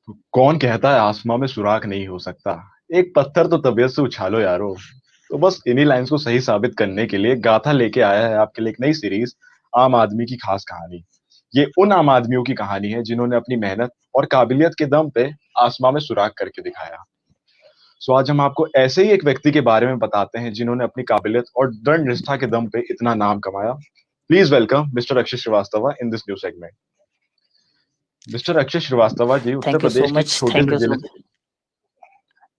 कौन कहता है आसमां में सुराख नहीं हो सकता। एक पत्थर तो तबीयत से उछालो यारो। तो बस इन्हीं लाइंस को सही साबित करने के लिए गाथा लेके आया है आपके लिए एक नई सीरीज, आम आदमी की खास कहानी। ये उन आम आदमियों की कहानी है जिन्होंने अपनी मेहनत और काबिलियत के दम पे आसमां में सुराख करके दिखाया। सो आज हम आपको ऐसे ही एक व्यक्ति के बारे में बताते हैं जिन्होंने अपनी काबिलियत और दृढ़ निष्ठा के दम पे इतना नाम कमाया। Please welcome mister Akshay Srivastava in this new segment. Mister Akshay Srivastava ji Uttar thank you so Pradesh के एक मच। छोटे थैंक से यू जिले सो से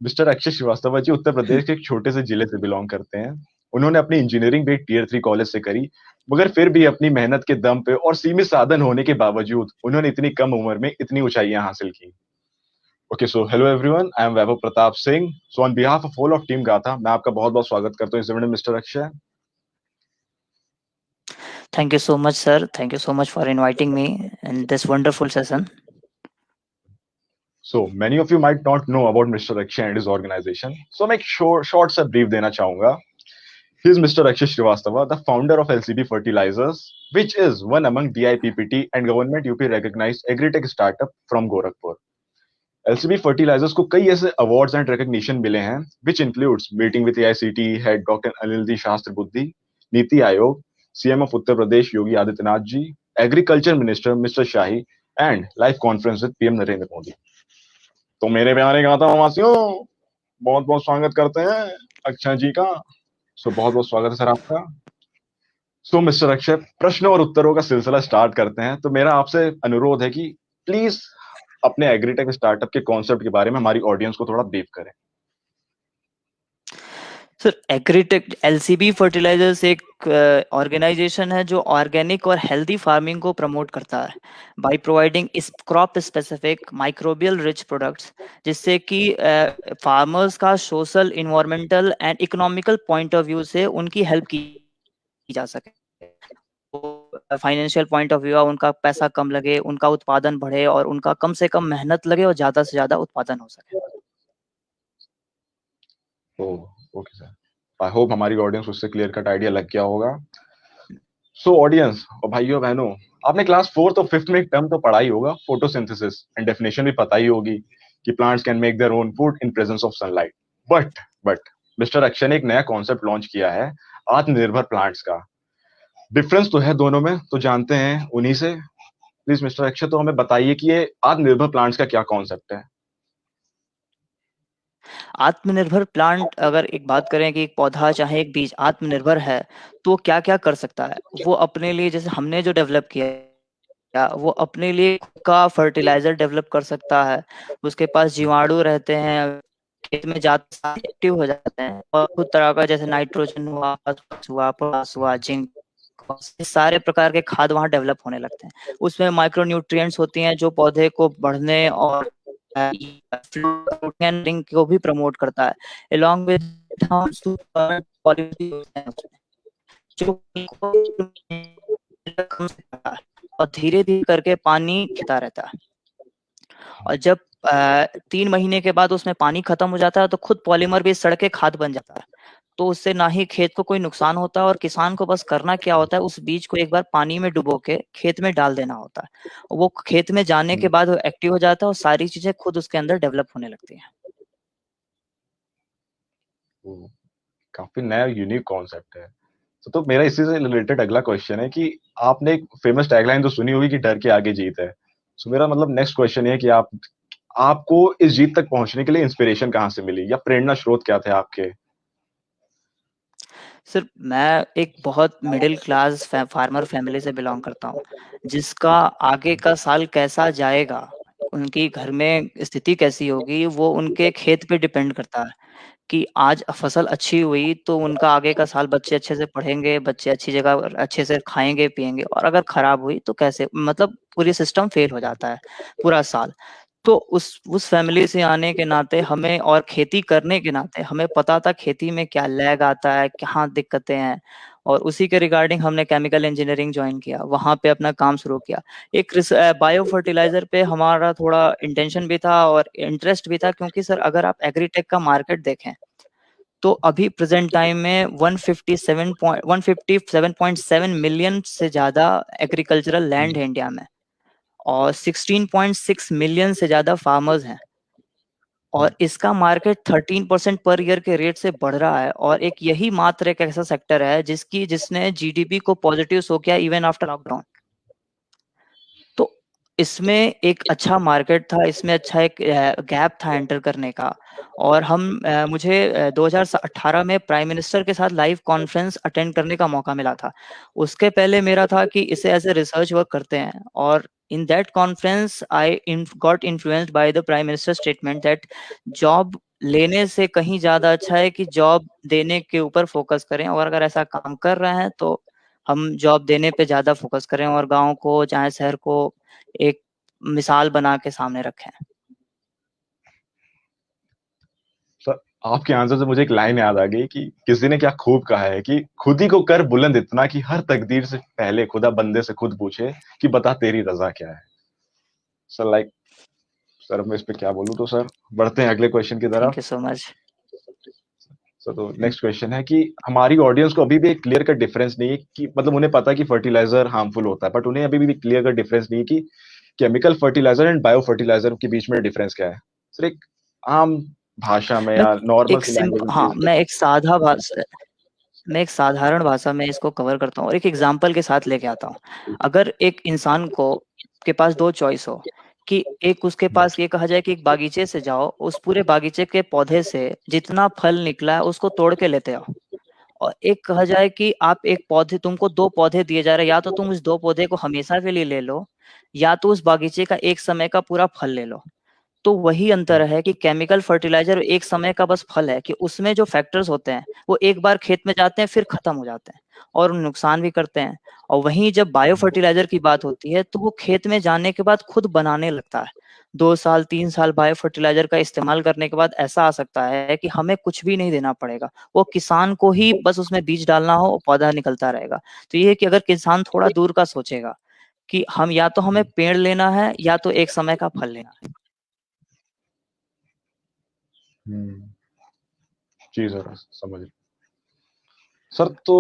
मिस्टर अक्षय श्रीवास्तव जी उत्तर प्रदेश के एक छोटे से जिले से बिलोंग करते हैं। उन्होंने अपनी इंजीनियरिंग भी टियर 3 कॉलेज से करी, मगर फिर भी अपनी मेहनत के दम पे और सीमित साधन होने के बावजूद उन्होंने इतनी कम उम्र में इतनी ऊंचाइयां हासिल की। Okay, so hello everyone, I am Vaibhav Pratap Singh. So on behalf of all of team गाथा, मैं आपका बहुत बहुत स्वागत करता हूँ इस इवेंट में mister Akshay. Thank you so much, sir. Thank you so much for inviting me in this wonderful session. So many of you might not know about mister Akshay and his organization, so मैं एक short सा brief देना चाहूंगा। He is Mr. Akshay Srivastava, the founder of LCB Fertilizers, which is one among DIPPT and government UP recognized agri-tech startup from Gorakhpur. LCB Fertilizers को कई ऐसे awards and recognition मिले हैं, which includes meeting with AICTE head Dr. Anil Shastra Buddhi, NITI Aayog, CM of Uttar Pradesh Yogi Adityanath ji, Agriculture Minister Mr. Shahi, and live conference with PM Narendra Modi. तो मेरे प्यारे गाता वासियों, बहुत बहुत स्वागत करते हैं अक्षय जी का। सो बहुत बहुत स्वागत है सर आपका। सो मिस्टर अक्षय, प्रश्न और उत्तरों का सिलसिला स्टार्ट करते हैं। तो मेरा आपसे अनुरोध है कि प्लीज अपने एग्रीटेक स्टार्टअप के कॉन्सेप्ट के बारे में हमारी ऑडियंस को थोड़ा ब्रीफ करें। सर, एग्रीटेक एलसीबी फर्टिलाइजर्स एक ऑर्गेनाइजेशन है जो ऑर्गेनिक और हेल्दी फार्मिंग को प्रमोट करता है बाय प्रोवाइडिंग इस crop specific microbial rich products, जिससे कि फार्मर्स का social, environmental and economical point of view से उनकी हेल्प की जा सके। फाइनेंशियल पॉइंट ऑफ व्यू उनका पैसा कम लगे, उनका उत्पादन बढ़े और उनका कम से कम मेहनत लगे और ज्यादा से ज्यादा उत्पादन हो सके। ओके सर, आई होप हमारी ऑडियंस उससे क्लियर कट आइडिया लग गया होगा। सो ऑडियंस और भाइयों बहनों, आपने क्लास फोर्थ और फिफ्थ में एक टर्म तो पढ़ा ही होगा, फोटोसिंथेसिस, एंड डेफिनेशन भी पता ही होगी कि plants can make their own food in presence of sunlight. But mister Akshay ने एक नया कॉन्सेप्ट लॉन्च किया है, आत्मनिर्भर प्लांट्स का। डिफरेंस तो है दोनों में, तो जानते हैं उन्हीं से। प्लीज मिस्टर अक्षय, तो हमें बताइए कि ये आत्मनिर्भर प्लांट्स का क्या कॉन्सेप्ट है। आत्मनिर्भर प्लांट, अगर एक बात करें कि एक पौधा चाहे एक बीज आत्मनिर्भर है तो क्या क्या कर सकता है। वो अपने लिए, जैसे हमने जो डेवलप किया, वो अपने लिए खुद का फर्टिलाइजर डेवलप कर सकता है। उसके पास जीवाणु रहते हैं, खेत में जाते एक्टिव हो जाते हैं और खुद तरह का, जैसे नाइट्रोजन हुआ, फास्फोरस हुआ, पोटास हुआ, जिंक, इस सारे प्रकार के खाद वहां डेवलप होने लगते हैं। उसमें माइक्रो न्यूट्रिएंट्स होती हैं जो पौधे को बढ़ने और फ्लोटिंग को भी प्रमोट करता है। अलॉन्ग विद हम पॉलिसी जो और धीरे धीरे करके पानी खिता रहता है। और जब 3 महीने के बाद उसमें पानी खत्म हो जाता है तो खुद पॉलीमर भी सड़ के खाद बन जाता है। तो उससे ना ही खेत को कोई नुकसान होता है और किसान को बस करना क्या होता है, उस बीज को एक बार पानी में डुबो के खेत में डाल देना होता है। वो खेत में जाने के बाद वो एक्टिव हो जाता है और सारी चीजें खुद उसके अंदर डेवलप होने लगती हैं। काफी नया यूनिक कॉन्सेप्ट है। तो मेरा इसी से रिलेटेड अगला क्वेश्चन है कि आपने एक फेमस टैगलाइन तो सुनी होगी कि डर के आगे जीत है। सो मेरा मतलब नेक्स्ट क्वेश्चन है कि आपको इस जीत तक पहुंचने के लिए इंस्पिरेशन कहाँ से मिली, या प्रेरणा स्रोत क्या थे आपके। सिर्फ मैं एक बहुत मिडिल क्लास फार्मर फैमिली से बिलोंग करता हूँ, जिसका आगे का साल कैसा जाएगा, उनकी घर में स्थिति कैसी होगी, वो उनके खेत पे डिपेंड करता है। कि आज फसल अच्छी हुई तो उनका आगे का साल बच्चे अच्छे से पढ़ेंगे, बच्चे अच्छी जगह अच्छे से खाएंगे पिएंगे, और अगर खराब हुई तो कैसे, मतलब पूरी सिस्टम फेल हो जाता है पूरा साल। तो उस फैमिली से आने के नाते हमें, और खेती करने के नाते हमें पता था खेती में क्या लैग आता है, कहाँ दिक्कतें हैं। और उसी के रिगार्डिंग हमने केमिकल इंजीनियरिंग ज्वाइन किया, वहां पे अपना काम शुरू किया। एक बायो फर्टिलाइजर पे हमारा थोड़ा इंटेंशन भी था और इंटरेस्ट भी था, क्योंकि सर अगर आप एग्रीटेक का मार्केट देखें तो अभी प्रेजेंट टाइम में 157.7 मिलियन से ज्यादा एग्रीकल्चरल लैंड है इंडिया में। और 16.6 मिलियन से ज़्यादा फार्मर्स हैं और इसका मार्केट 13% पर ईयर के रेट से बढ़ रहा है और एक यही मात्र एक ऐसा सेक्टर है जिसने जीडीपी को पॉजिटिव शो किया इवन आफ्टर लॉकडाउन। तो इसमें एक अच्छा मार्केट था, इसमें अच्छा एक गैप था एंटर करने का और मुझे 2018 में प्राइम मिनिस्टर के साथ लाइव कॉन्फ्रेंस अटेंड करने का मौका मिला था। उसके पहले मेरा था कि इसे एज ए रिसर्च वर्क करते हैं और in that conference I got influenced by the prime minister statement that job लेने से कहीं ज़्यादा अच्छा है कि जॉब देने के ऊपर फोकस करें और अगर ऐसा काम कर रहे हैं तो हम जॉब देने पे ज़्यादा फोकस करें और गाँव को चाहे शहर को एक मिसाल बना के सामने रखें। सर, आपके आंसर से मुझे एक लाइन याद आ गई कि किसी ने क्या खूब कहा है कि खुद ही को कर बुलंद इतना कि हर तकदीर से पहले खुदा बंदे से खुद पूछे कि बता तेरी रजा क्या है। सर लाइक सर मैं इस पे क्या बोलूं, तो सर बढ़ते हैं अगले क्वेश्चन की थैंक तरफ। You so much. सर तो नेक्स्ट क्वेश्चन है कि हमारी ऑडियंस को अभी भी एक क्लियर कट डिफरेंस नहीं है कि मतलब उन्हें पता है कि फर्टिलाइजर हार्मफुल होता है, बट उन्हें अभी भी क्लियर कट डिफरेंस नहीं है कि chemical fertiliser and bio fertiliser के बीच में डिफरेंस क्या है। सर एक आम भाषा में मैं या नॉर्मल एक सी सिंप लैंग्वेज में हाँ, प्लीज। मैं एक साधारण भाषा में इसको कवर करता हूँ और एक एग्जांपल के साथ लेके आता हूँ। अगर एक इंसान को के पास 2 चॉइस हो कि एक उसके पास ये कहा जाए कि एक बागीचे से जाओ, उस पूरे बागीचे के पौधे से जितना फल निकला है उसको तोड़ के लेते आओ। और एक कहा जाए कि आप एक पौधे तुमको 2 पौधे दिए जा रहे हैं, या तो तुम उस 2 पौधे को हमेशा के लिए ले लो, या तो उस बागीचे का एक समय का पूरा फल ले लो। तो वही अंतर है कि केमिकल फर्टिलाइज़र एक समय का बस फल है कि उसमें जो फैक्टर्स होते हैं, वो एक बार खेत में जाते हैं, फिर खत्म हो जाते हैं और नुकसान भी करते हैं। और वहीं जब बायो फर्टिलाइज़र की बात होती है, तो वो खेत में जाने के बाद खुद बनाने लगता है। 2 साल, 3 साल बायो फर्टिलाइज़र का इस्तेमाल करने के बाद ऐसा आ सकता है कि हमें कुछ भी नहीं देना पड़ेगा। वो किसान को ही बस उसमें बीज डालना हो, पौधा निकलता रहेगा। तो ये है कि अगर किसान थोड़ा दूर का सोचेगा कि या तो हमें पेड़ लेना है या तो एक समय का फल लेना है। जी सर समझ। सर तो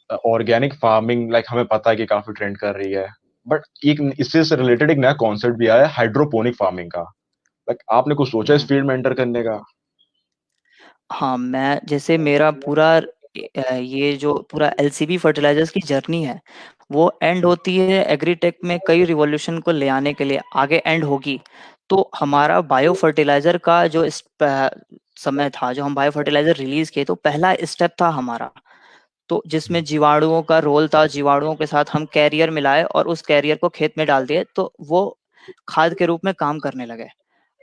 ऑर्गेनिक फार्मिंग लाइक हमें पता है कि काफी ट्रेंड कर रही है, बट एक इससे से रिलेटेड एक नया कॉन्सेप्ट भी आया है हाइड्रोपोनिक फार्मिंग का। लाइक आपने कुछ सोचा इस हुँ। फील्ड में एंटर करने का? हाँ, मैं जैसे मेरा पूरा ये जो पूरा एलसीबी फर्टिलाइज़र्स की जर्नी है, वो एंड होती है एग्रीटेक में कई रिवॉल्यूशन को ले आने के लिए, आगे एंड होगी। तो हमारा बायो फर्टिलाइज़र का जो समय था, जो हम बायो फर्टिलाइज़र रिलीज़ किए, तो पहला स्टेप था हमारा। तो जिसमें जीवाणुओं का रोल था, जीवाणुओं के साथ हम कैरियर मिलाए और उस कैरियर को खेत में डाल दिए, तो वो खाद के रूप में काम करने लगे।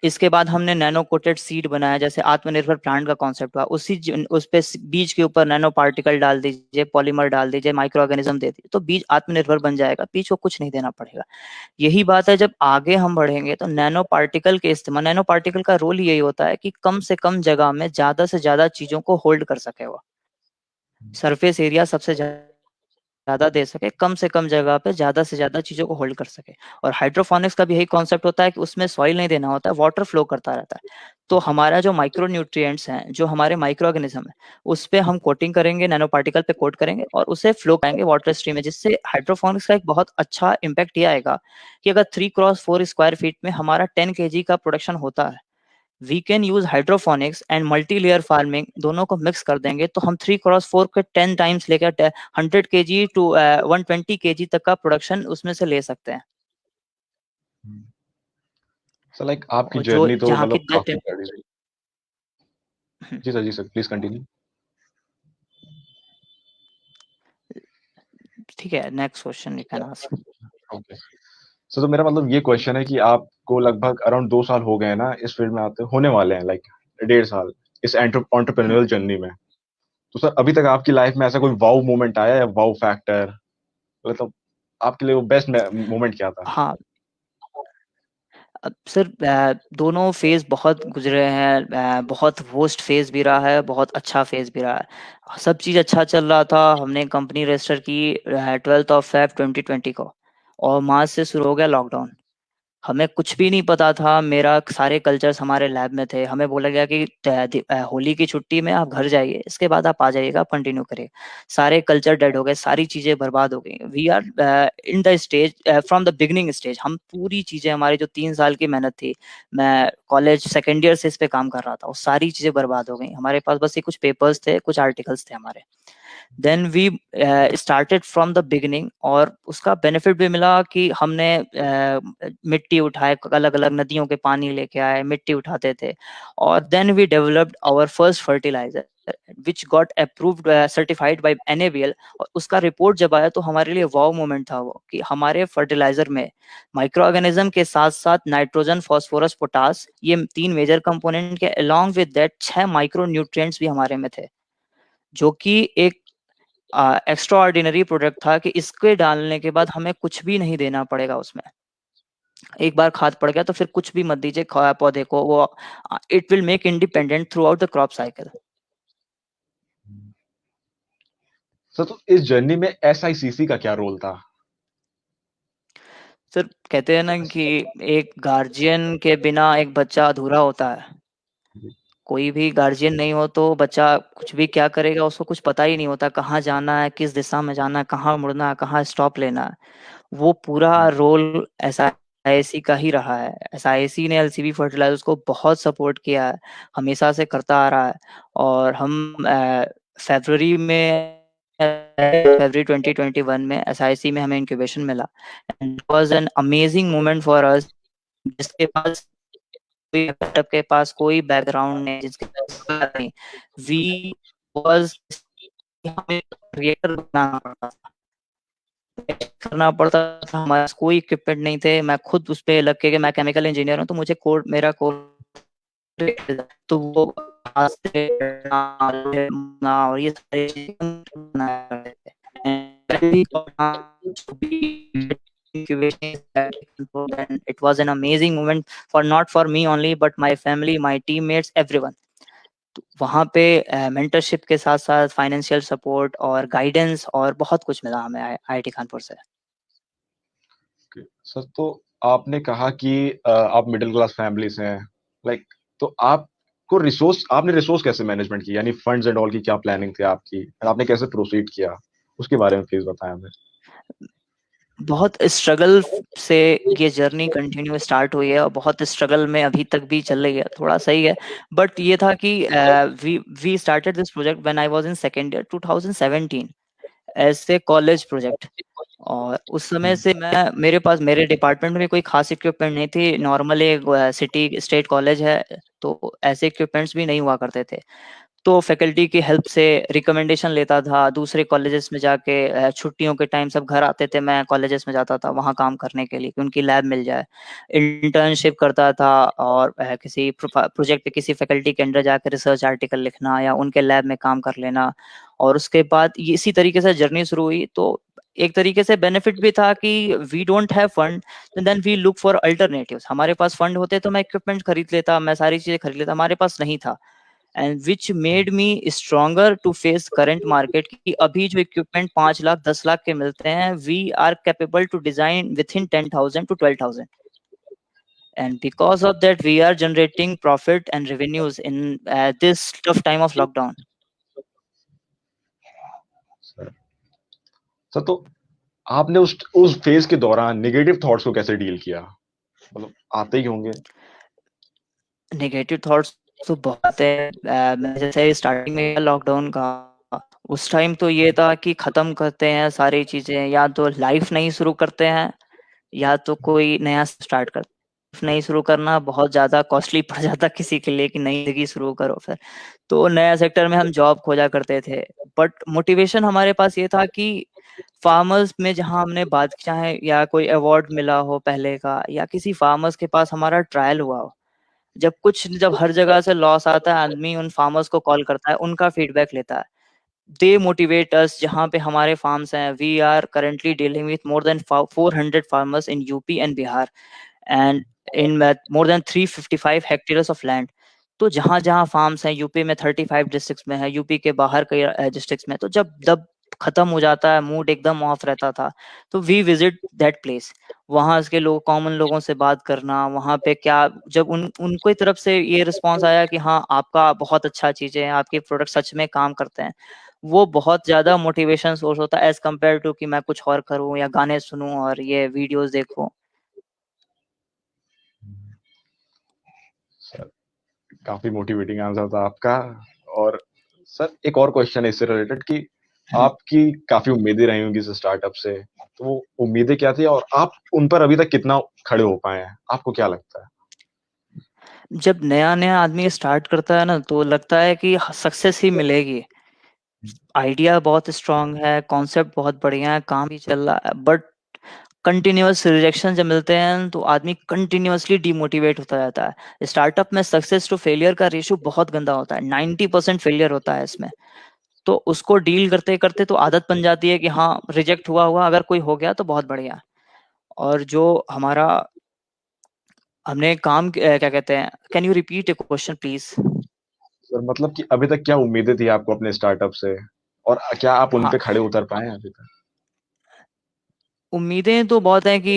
इसके बाद हमने नैनो कोटेड सीड बनाया, जैसे आत्मनिर्भर प्लांट का कॉन्सेप्ट हुआ। उस पे बीज के ऊपर नैनो पार्टिकल डाल दीजिए, पॉलीमर डाल दीजिए, माइक्रो ऑर्गेनिज्म दे दीजिए, तो बीज आत्मनिर्भर बन जाएगा, बीज को कुछ नहीं देना पड़ेगा। यही बात है, जब आगे हम बढ़ेंगे तो नैनो पार्टिकल का रोल यही होता है कि कम से कम जगह में ज्यादा से ज्यादा चीजों को होल्ड कर सके वो। सरफेस एरिया सबसे ज़्यादा दे सके, कम से कम जगह पे ज़्यादा से ज़्यादा चीज़ों को होल्ड कर सके। और हाइड्रोपोनिक्स का भी यही कॉन्सेप्ट होता है कि उसमें सॉइल नहीं देना होता है, वाटर फ्लो करता रहता है। तो हमारा जो माइक्रो न्यूट्रिएंट्स हैं, जो हमारे माइक्रो ऑर्गेनिज्म है, उस पे हम कोटिंग करेंगे, नैनो पार्टिकल पे कोट करेंगे और उसे फ्लो कराएँगे वाटर स्ट्रीम में, जिससे हाइड्रोपोनिक्स का एक बहुत अच्छा इम्पैक्ट ये आएगा कि अगर 3 क्रॉस 4 स्क्वायर फीट में हमारा 10 केजी का प्रोडक्शन होता है, we can use hydroponics and multi layer farming, दोनों को मिक्स कर देंगे तो हम 3 क्रॉस 4 के 10 टाइम्स लेकर 100 केजी टू 120 केजी तक का प्रोडक्शन उसमें से ले सकते हैं। सर लाइक आपकी और जो जर्नी तो जहाँ की मतलब काफी बड़ी रही। जी सर प्लीज कंटिन्यू। ठीक है, next question you can ask. Okay sir, तो मेरा मतलब ये क्वेश्चन है कि आपको लगभग अराउंड 2 साल हो गए हैं ना इस फील्ड में आते, होने वाले हैं लाइक 1.5 साल इस एंटरप्रेन्योरियल जर्नी में। तो सर अभी तक आपकी लाइफ में ऐसा कोई वाउ मोमेंट आया या वाउ फैक्टर, मतलब आपके लिए वो बेस्ट मोमेंट क्या था? हाँ, अब सर दोनों फेज़ बहुत गुज़रे हैं, बहुत वर्स्ट फेज़ भी रहा है, बहुत अच्छा फेज़ भी रहा है। सब चीज़ अच्छा चल रहा था, हमने कंपनी रजिस्टर की 12th ऑफ फ़ेब 2020 को और मार्च से शुरू हो गया लॉकडाउन। हमें कुछ भी नहीं पता था। मेरा सारे कल्चर्स हमारे लैब में थे। हमें बोला गया कि होली की छुट्टी में आप घर जाइए, इसके बाद आप आ जाइएगा, आप कंटिन्यू करिए। सारे कल्चर डेड हो गए, सारी चीजें बर्बाद हो गई। We are in the stage from the beginning stage. हम पूरी चीजें, हमारी जो 3 साल की मेहनत थी, मैं कॉलेज सेकेंड ईयर से इस पे काम कर रहा था, वो सारी चीजें बर्बाद हो गई। हमारे पास बस ये कुछ पेपर्स थे, कुछ आर्टिकल्स थे हमारे। Then we started from the beginning, और उसका बेनिफिट भी मिला कि हमने मिट्टी उठाए, अलग अलग नदियों के पानी लेके आए, मिट्टी उठाते थे। और then we developed our first fertiliser which got approved certified by NABL। और उसका रिपोर्ट जब आया तो हमारे लिए वाव मोमेंट था वो, कि हमारे फर्टिलाइजर में माइक्रो ऑर्गेनिज्म के साथ साथ नाइट्रोजन, फास्फोरस, पोटास, ये 3 मेजर कंपोनेंट के along with that 6 micro nutrients भी हमारे में थे, जो कि एक एक्स्ट्रा ऑर्डिनरी प्रोडक्ट था, कि इसके डालने के बाद हमें कुछ भी नहीं देना पड़ेगा उसमें। एक बार खाद पड़ गया तो फिर कुछ भी मत दीजिए पौधे को, वो it will make independent through out the crop cycle. Sir, तो इस जर्नी में SICC का क्या रोल था? सर, कहते हैं ना कि एक गार्जियन के बिना एक बच्चा अधूरा होता है। कोई भी गार्जियन नहीं हो तो बच्चा कुछ भी क्या करेगा, उसको कुछ पता ही नहीं होता, कहाँ जाना है, किस दिशा में जाना है, कहाँ मुड़ना है, कहाँ स्टॉप लेना है। वो पूरा रोल SIC का ही रहा है। SIC ने LCB फर्टिलाइजर्स को बहुत सपोर्ट किया है, हमेशा से करता आ रहा है। और हम फरवरी में फरवरी 2021 में SIC में हमें इंक्यूबेशन मिला, and it was an amazing moment for us, जिसके पास कोई सेटअप, के पास कोई बैकग्राउंड नहीं, जिसके पास नहीं, वी वाज हमें क्रिएटर बनाना पड़ता था, करना पड़ता था। हमारे पास कोई इक्विपमेंट नहीं थे। मैं खुद उस पे लग के, मैं केमिकल इंजीनियर हूँ, तो मुझे कोड, मेरा कोड तो वो हाथ से करना और ये सारी चीजें बनाया करते थे। And it was an amazing moment for not for me only but my family, my teammates, everyone. तो वहाँ पे मेंटरशिप के साथ साथ फाइनेंशियल सपोर्ट और गाइडेंस और बहुत कुछ मिला हमें IIT कानपुर से। सर, तो आपने कहा कि आप मिडिल क्लास फैमिली से हैं, लाइक, तो आपने रिसोर्स कैसे मैनेजमेंट की, यानी फंड्स एंड ऑल की क्या प्लानिंग थी आपकी, और आपने कैसे प्रोसीड किया, उसके बारे में प्लीज बताएं हमें। बहुत स्ट्रगल से ये जर्नी कंटिन्यू स्टार्ट हुई है, और बहुत स्ट्रगल में अभी तक भी चल रही है। थोड़ा सही है, बट ये था कि we started this project when I was in second year 2017 as a college project. और उस समय से मेरे पास, मेरे डिपार्टमेंट में कोई खास इक्विपमेंट नहीं थी। नॉर्मल एक सिटी स्टेट कॉलेज है, तो ऐसे इक्विपमेंट्स भी नहीं हुआ करते थे। तो फैकल्टी की हेल्प से रिकमेंडेशन लेता था, दूसरे कॉलेजेस में जाके छुट्टियों के टाइम सब घर आते थे, मैं कॉलेजेस में जाता था वहाँ काम करने के लिए कि उनकी लैब मिल जाए। इंटर्नशिप करता था, और किसी प्रोजेक्ट पे किसी फैकल्टी के अंडर जाकर रिसर्च आर्टिकल लिखना या उनके लैब में काम कर लेना। और उसके बाद इसी तरीके से जर्नी शुरू हुई। तो एक तरीके से बेनिफिट भी था कि we don't have fund, then we look for alternatives. हमारे पास फंड होते तो मैं इक्विपमेंट खरीद लेता, मैं सारी चीजें खरीद लेता, हमारे पास नहीं था। And which made me stronger to face current market, की अभी जो इक्विपमेंट 5 लाख 10 लाख के मिलते हैं, we are capable to design within 10,000 to 12,000। And because of that, we are generating profit and revenues in this tough time of lockdown. Sir, तो आपने उस phase के दौरान नेगेटिव थॉट्स को कैसे डील किया? मतलब आते ही होंगे। नेगेटिव थॉट्स तो बहुत है। मैं जैसे स्टार्टिंग में लॉकडाउन का, उस टाइम तो ये था कि खत्म करते हैं सारी चीजें, या तो लाइफ नहीं शुरू करते हैं या तो कोई नया स्टार्ट करते हैं। नहीं शुरू करना बहुत ज्यादा कॉस्टली पड़ जाता किसी के लिए, कि नई जिंदगी शुरू करो फिर। तो नया सेक्टर में हम जॉब खोजा करते थे। बट मोटिवेशन हमारे पास ये था कि फार्मर्स में जहां हमने बात, चाहे या कोई अवार्ड मिला हो पहले का, या किसी फार्मर्स के पास हमारा ट्रायल हुआ हो, जब हर जगह से लॉस आता है, आदमी उन फार्मर्स को कॉल करता है, उनका फीडबैक लेता है। They motivate us. जहाँ पे हमारे फार्म्स हैं, we are currently dealing with more than 400 farmers in UP and Bihar, and in more than 355 hectares of land. तो जहाँ जहाँ फार्म्स हैं, यूपी में 35 डिस्ट्रिक्ट्स में है, यूपी के बाहर कई डिस्ट्रिक्ट्स में। तो जब जब खत्म हो जाता है, मूड एकदम ऑफ रहता था, तो वी विजिट दैट प्लेस। वहाँ के लोग, कॉमन लोगों से बात करना, वहाँ पे क्या, जब उनको तरफ से ये रिस्पॉन्स आया कि हाँ आपका बहुत अच्छा चीज़ है, आपके प्रोडक्ट सच में काम करते हैं, वो बहुत ज़्यादा मोटिवेशन सोर्स होता है एज कम्पेयर टू कि मैं कुछ और करूँ या गाने सुनूं और ये वीडियोस देखूं। सर काफी मोटिवेटिंग आंसर था आपका। और सर एक और क्वेश्चन है इससे रिलेटेड कि आपकी काफी उम्मीदें रही होंगी इस स्टार्टअप से, तो वो उम्मीदें क्या थी और आप उन पर अभी तक कितना खड़े हो पाए हैं, आपको क्या लगता है? जब नया नया आदमी स्टार्ट करता है ना, तो लगता है कि सक्सेस ही मिलेगी। आइडिया बहुत स्ट्रांग है, कॉन्सेप्ट बहुत बढ़िया है, काम भी चल रहा है, बट कंटिन्यूअस रिजेक्शन जब मिलते हैं तो आदमी कंटिन्यूअसली डिमोटिवेट होता जाता है। स्टार्टअप में सक्सेस टू फेलियर का रेशियो बहुत गंदा होता है, 90% फेलियर होता है इसमें। तो उसको डील करते करते तो आदत बन जाती है कि हाँ रिजेक्ट हुआ हुआ, अगर कोई हो गया तो बहुत बढ़िया। और जो हमारा हमने काम क्या कहते हैं, can you repeat A question please? Sir मतलब कि अभी तक क्या उम्मीदें थी आपको अपने स्टार्टअप से, और क्या आप उन हाँ, पे खड़े उतर पाए हैं अभी तक? उम्मीदें तो बहुत हैं कि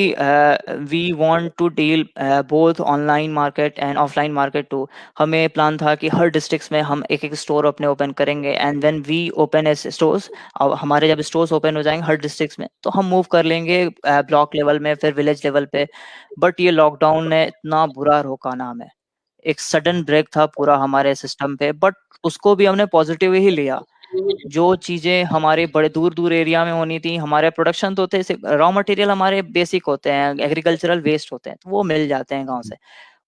we want to deal both online market and offline market too. हमें प्लान था कि हर डिस्ट्रिक्ट्स में हम एक एक स्टोर अपने ओपन करेंगे, and when we open as stores, अब हमारे जब स्टोर्स ओपन हो जाएंगे हर डिस्ट्रिक्ट्स में, तो हम मूव कर लेंगे ब्लॉक लेवल में, फिर विलेज लेवल पे। बट ये लॉकडाउन ने इतना बुरा रोका ना हमें, एक सडन ब्रेक था पूरा हमारे सिस्टम पे, बट उसको भी हमने पॉजिटिव ही लिया। जो चीजें हमारे बड़े दूर दूर एरिया में होनी थी, हमारे प्रोडक्शन तो थे, रॉ मटेरियल हमारे बेसिक होते हैं, एग्रीकल्चरल वेस्ट होते हैं, तो वो मिल जाते हैं गांव से।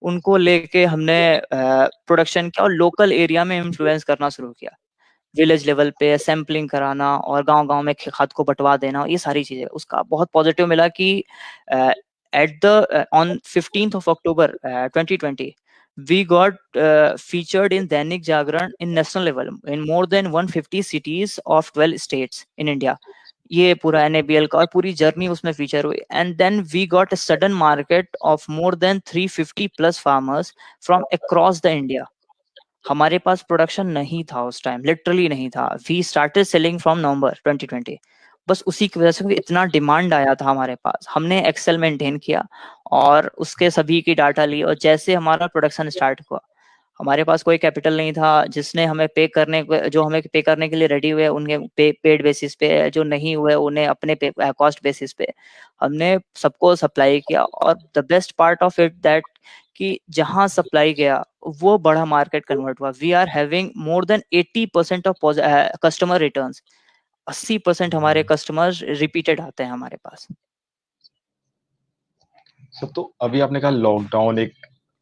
उनको लेके हमने प्रोडक्शन किया और लोकल एरिया में इन्फ्लुएंस करना शुरू किया। विलेज लेवल पे सैम्पलिंग कराना और गांव-गांव में खाद को बँटवा देना, ये सारी चीज़ें। उसका बहुत पॉज़िटिव मिला कि at the on 15th of October 2020 we got featured in Dainik Jagran in national level in more than 150 cities of 12 states in India. ये पूरा एनएबीएल का और पूरी जर्नी उसमें फीचर हुई, and then we got a sudden market of more than 350 plus farmers from across the India. हमारे पास production नहीं था उस टाइम, लिटरली नहीं था। We started selling from November 2020। बस उसी की वजह से इतना डिमांड आया था हमारे पास, हमने एक्सेल मेंटेन किया और उसके सभी की डाटा ली, और जैसे हमारा प्रोडक्शन स्टार्ट हुआ, हमारे पास कोई कैपिटल नहीं था। जिसने हमें पे करने जो हमें पे करने के लिए रेडी हुए उनके पेड बेसिस पे, जो नहीं हुए उन्हें अपने कॉस्ट बेसिस पे हमने सबको सप्लाई किया। और the best part of it that कि जहां सप्लाई गया वो बड़ा मार्केट कन्वर्ट हुआ। We are having more than 80% of customer returns. 80% हमारे कस्टमर्स रिपीटेड आते हैं हमारे पास। सर तो अभी आपने कहा लॉकडाउन एक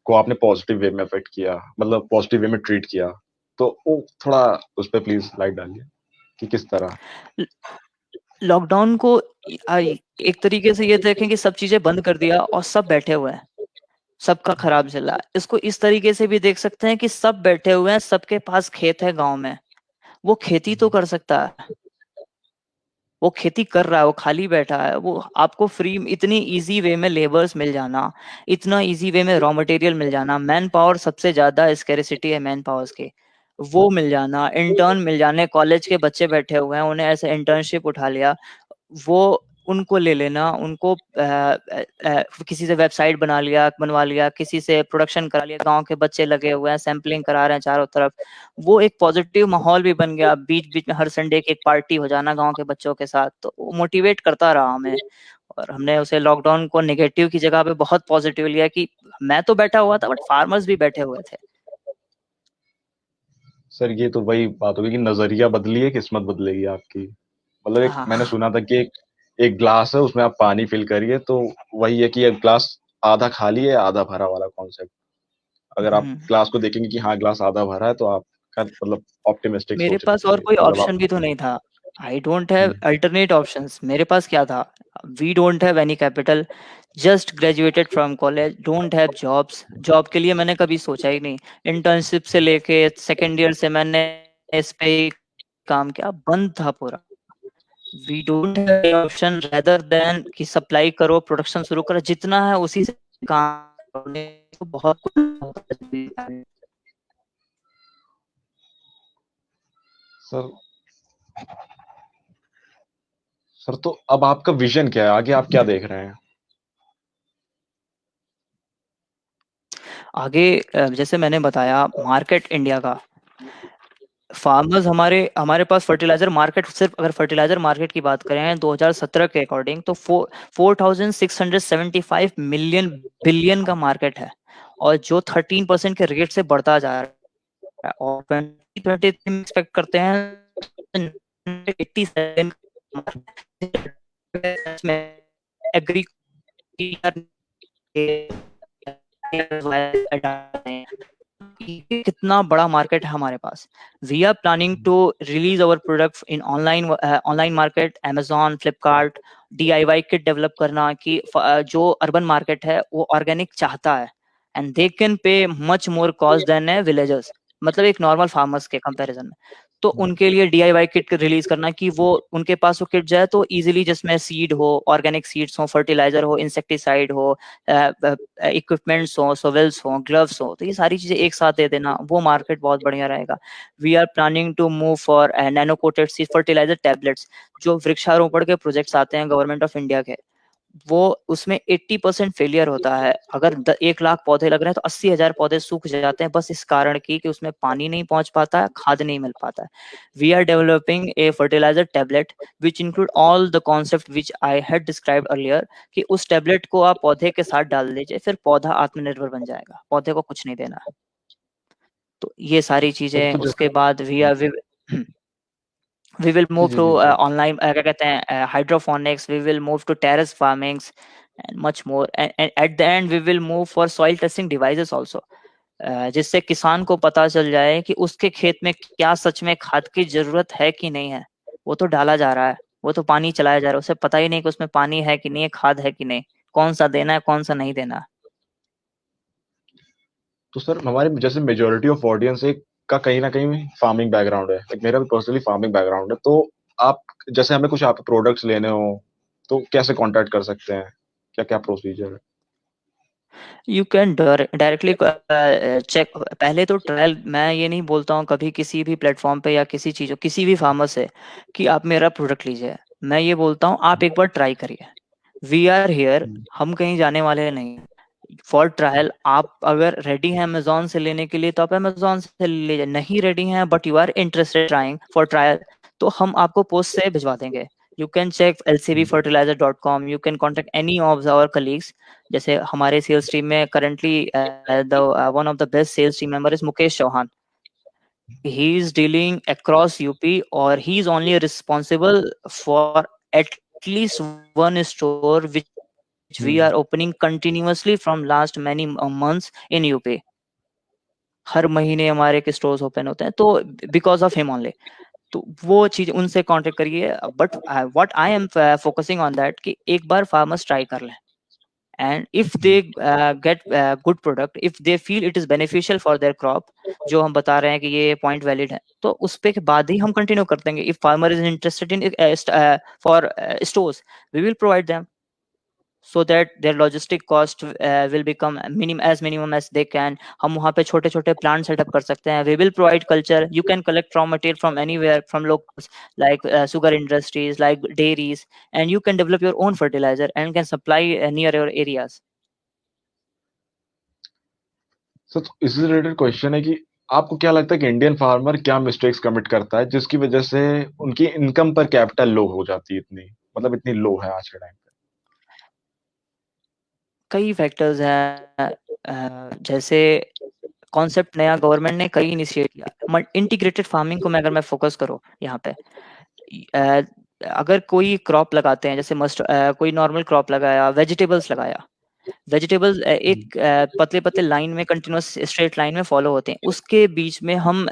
को आपने पॉजिटिव वे में अफेक्ट किया, मतलब पॉजिटिव वे में ट्रीट किया, तो वो थोड़ा उस पे प्लीज लाइट डालिए कि किस तरह? लॉकडाउन को एक तरीके से ये देखें कि सब चीजें बंद कर दिया और सब बैठे हुए हैं, सबका खराब चल रहा है। इसको इस तरीके से भी देख सकते हैं कि सब बैठे हुए हैं, सबके पास खेत है गांव में, वो खेती तो कर सकता है, वो खेती कर रहा है, वो खाली बैठा है। वो आपको फ्री इतनी इजी वे में लेबर्स मिल जाना, इतना इजी वे में रॉ मटेरियल मिल जाना, मैन पावर सबसे ज्यादा स्कैरिसिटी है मैन पावर्स की, वो मिल जाना, इंटर्न मिल जाने, कॉलेज के बच्चे बैठे हुए हैं उन्हें ऐसे इंटर्नशिप उठा लिया, वो उनको ले लेना, उनको किसी से वेबसाइट बनवा लिया, किसी से प्रोडक्शन करा लिया, गांव के बच्चे लगे हुए हैं, सैंपलिंग करा रहे हैं चारों तरफ। वो एक पॉजिटिव माहौल भी बन गया। बीच-बीच में हर संडे की एक पार्टी हो जाना गांव के बच्चों के साथ, तो वो मोटिवेट करता रहा हमें। और हमने उसे लॉकडाउन को नेगेटिव की जगह पे बहुत पॉजिटिव लिया कि मैं तो बैठा हुआ था बट फार्मर्स भी बैठे हुए थे। सर ये तो वही बात होगी कि नजरिया बदलिए किस्मत बदलेगी आपकी। मतलब एक मैंने हाँ। सुना था कि एक एक ग्लास है उसमें आप पानी फिल करिए, तो वही है कि एक ग्लास आधा खाली है आधा भरा वाला कॉन्सेप्ट। अगर आप हम्म। ग्लास को देखेंगे कि हाँ ग्लास आधा भरा है, तो आपका मतलब ऑप्टिमिस्टिक मेरे सोच पास और रखिए, कोई मतलब आप। ऑप्शन भी तो नहीं था। I don't have hmm, alternate options. मेरे पास क्या था? We don't have any capital, just graduated from college, don't have jobs. Job के लिए मैंने कभी सोचा ही नहीं। इंटर्नशिप से लेके सेकेंड ईयर से मैंने इस पे ही काम किया, बंद था पूरा। We don't have option rather than कि सप्लाई करो, प्रोडक्शन शुरू करो, जितना है उसी से काम करो। तो बहुत कुछ। सर सर तो अब आपका विजन क्या है? आगे आप क्या देख रहे हैं? आगे जैसे मैंने बताया मार्केट इंडिया का, फार्मर्स हमारे हमारे पास फर्टिलाइजर मार्केट, सिर्फ अगर फर्टिलाइजर मार्केट की बात करें 2017 के अकॉर्डिंग तो 4675 मिलियन बिलियन का मार्केट है, और जो 13% के रेट से बढ़ता जा रहा है, और 2023 में एक्सपेक्ट करते हैं 87 में एग्री कितना बड़ा मार्केट है हमारे पास। We are planning to release our product in online market, Amazon, Flipkart, DIY kit develop करना कि जो अर्बन मार्केट है वो ऑर्गेनिक चाहता है, and they can pay much more cost than a villagers, मतलब एक नॉर्मल फार्मर्स के कंपैरिजन में। तो उनके लिए DIY किट रिलीज करना कि वो उनके पास वो किट जाए तो इजीली, जिसमें सीड हो, ऑर्गेनिक सीड्स हो, फर्टिलाइजर हो, इंसेक्टिसाइड हो, इक्विपमेंट्स हो, सोवेल्स हो, ग्लव्स हो, तो ये सारी चीजें एक साथ दे देना, वो मार्केट बहुत बढ़िया रहेगा। We are planning to move for nano coated seed fertiliser tablets, जो वृक्षारोपण के प्रोजेक्ट्स आते हैं गवर्नमेंट ऑफ इंडिया के, वो उसमें 80% फेलियर होता है। अगर 1 लाख पौधे लग रहे हैं तो 80,000 पौधे सूख जाते हैं, बस इस कारण की कि उसमें पानी नहीं पहुंच पाता है, खाद नहीं मिल पाता है। We are developing a fertiliser tablet which include all the concept which I had described earlier, कि उस टैबलेट को आप पौधे के साथ डाल दीजिए, फिर पौधा आत्मनिर्भर बन जाएगा, पौधे को कुछ नहीं देना। तो ये सारी सर चीजें, तो उसके जैसे बाद we will ji, move ji, to ji, ji. online, क्या कहते हैं, hydroponics, we will move to terrace farmings and much more, and at the end we will move for soil testing devices also, जिससे किसान को पता चल जाए कि उसके खेत में क्या सच में खाद की जरूरत है कि नहीं है। वो तो डाला जा रहा है, वो तो पानी चलाया जा रहा है, उसे पता ही नहीं कि उसमें पानी है कि नहीं है, खाद है कि नहीं, कौन सा देना है, कौन सा नहीं देना। तो सर हमारे जैसे मेजोरिटी ऑफ ऑडियंस एक का कहीं ना कहीं फार्मिंग बैकग्राउंड है, लाइक मेरा भी पर्सनली फार्मिंग बैकग्राउंड है, तो आप जैसे हमें कुछ आपके प्रोडक्ट्स लेने हो तो कैसे कांटेक्ट कर सकते हैं? क्या क्या प्रोसीजर है? यू कैन डायरेक्टली चेक, पहले तो ट्रायल, मैं ये नहीं बोलता हूँ कभी किसी भी प्लेटफॉर्म पे या किसी चीज़, किसी भी फार्मर से कि आप मेरा प्रोडक्ट लीजिए। मैं ये बोलता हूँ आप एक बार ट्राई करिए। वी आर हियर, हम्म, हम कहीं जाने वाले नहीं। फॉर ट्रायल, आप अगर रेडी हैं अमेजोन से लेने के लिए तो आप अमेजोन से ले लीजिए, नहीं रेडी हैं but you are interested trying for trial, तो हम आपको पोस्ट से भिजवा देंगे। You can check lcbfertilizer.com, you can contact any of our colleagues. जैसे हमारे सेल्स टीम में currently the one of the best sales team member is Mukesh Chauhan. He is dealing across UP, और he is only responsible for at least one store which we hmm. are opening continuously from last many months in UP। हर महीने हमारे के stores open होते हैं, तो because of him only. तो वो चीज उनसे कांटेक्ट करिए। But what I am focusing on that कि एक बार फार्मर्स ट्राई कर लें, and if they get good product, if they feel it is beneficial for their crop, जो हम बता रहे हैं कि ये पॉइंट वैलिड है, तो उस पे के बाद ही हम कंटिन्यू कर देंगे। If farmer is interested in for stores, we will provide them, so that their logistic cost will become minimum as they can। हम वहाँ पे छोटे छोटे प्लांट सेटअप कर सकते हैं। we will provide culture, you can collect raw material from anywhere, from locals like sugar industries, like dairies, and you can develop your own fertilizer and can supply near your areas। Sir तो इससे related question है कि आपको क्या लगता है कि Indian farmer क्या मिस्टेक्स कमिट करता है जिसकी वजह से उनकी इनकम पर कैपिटल लो हो जाती है, इतनी मतलब इतनी लो है आज के टाइम कई फैक्टर्स हैं, जैसे कॉन्सेप्ट नया गवर्नमेंट ने कई इनिशिएट किया। इंटीग्रेटेड फार्मिंग को मैं अगर मैं फोकस करूँ यहाँ पे, अ, अगर कोई क्रॉप लगाते हैं, जैसे कोई नॉर्मल क्रॉप लगाया, वेजिटेबल्स लगाया, वेजिटेबल्स पे। एक पतले पतले लाइन में, कंटिन्यूअस स्ट्रेट लाइन में फॉलो होते हैं, उसके बीच में हम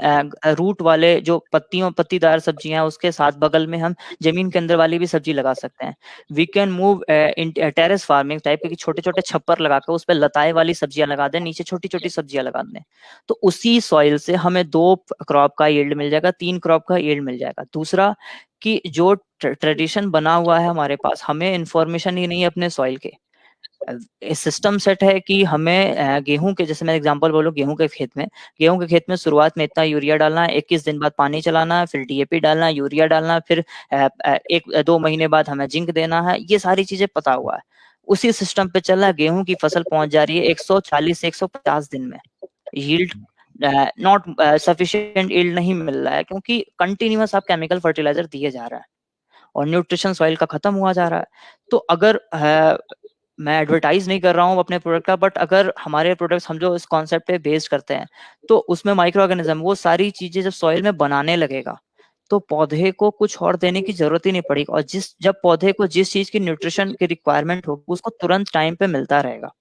रूट वाले जो पत्तीदार सब्जियां हैं उसके साथ बगल में हम जमीन के अंदर वाली भी सब्जी लगा सकते हैं। We can move in terrace farming type के, छोटे छोटे छप्पर लगा कर उस पर लताए वाली सब्जियां लगा दें, नीचे छोटी छोटी सब्जियां लगा दें, तो उसी सॉइल से हमें 2 क्रॉप का यील्ड मिल जाएगा, 3 क्रॉप का यील्ड मिल जाएगा। दूसरा कि जो ट्रेडिशन बना हुआ है हमारे पास, हमें इंफॉर्मेशन ही नहीं है अपने सॉइल के, सिस्टम सेट है कि हमें गेहूं के, जैसे मैं एग्जांपल बोलूं, गेहूं के खेत में शुरुआत में इतना यूरिया डालना है, 21 दिन बाद पानी चलाना है, फिर डीएपी डालना है, यूरिया डालना है, फिर 1-2 महीने बाद हमें जिंक देना है। ये सारी चीजें पता हुआ है, उसी सिस्टम पे चल रहा है। गेहूं की फसल पहुंच जा रही है 140 से 150 दिन में। यील्ड नॉट सफिशिएंट यील्ड नहीं मिल रहा है, क्योंकि कंटिन्यूअस आप केमिकल फर्टिलाइजर दिए जा रहा है और न्यूट्रिशन सॉइल का खत्म हुआ जा रहा है। तो अगर मैं एडवर्टाइज नहीं कर रहा हूँ अपने प्रोडक्ट का, बट अगर हमारे प्रोडक्ट्स हम जो इस कॉन्सेप्ट पे बेस्ड करते हैं, तो उसमें माइक्रो ऑर्गेनिज्म वो सारी चीजें जब सॉइल में बनाने लगेगा, तो पौधे को कुछ और देने की जरूरत ही नहीं पड़ेगी। और जब पौधे को जिस चीज की न्यूट्रिशन की रिक्वायरमेंट होगी, उसको तुरंत टाइम पे मिलता रहेगा,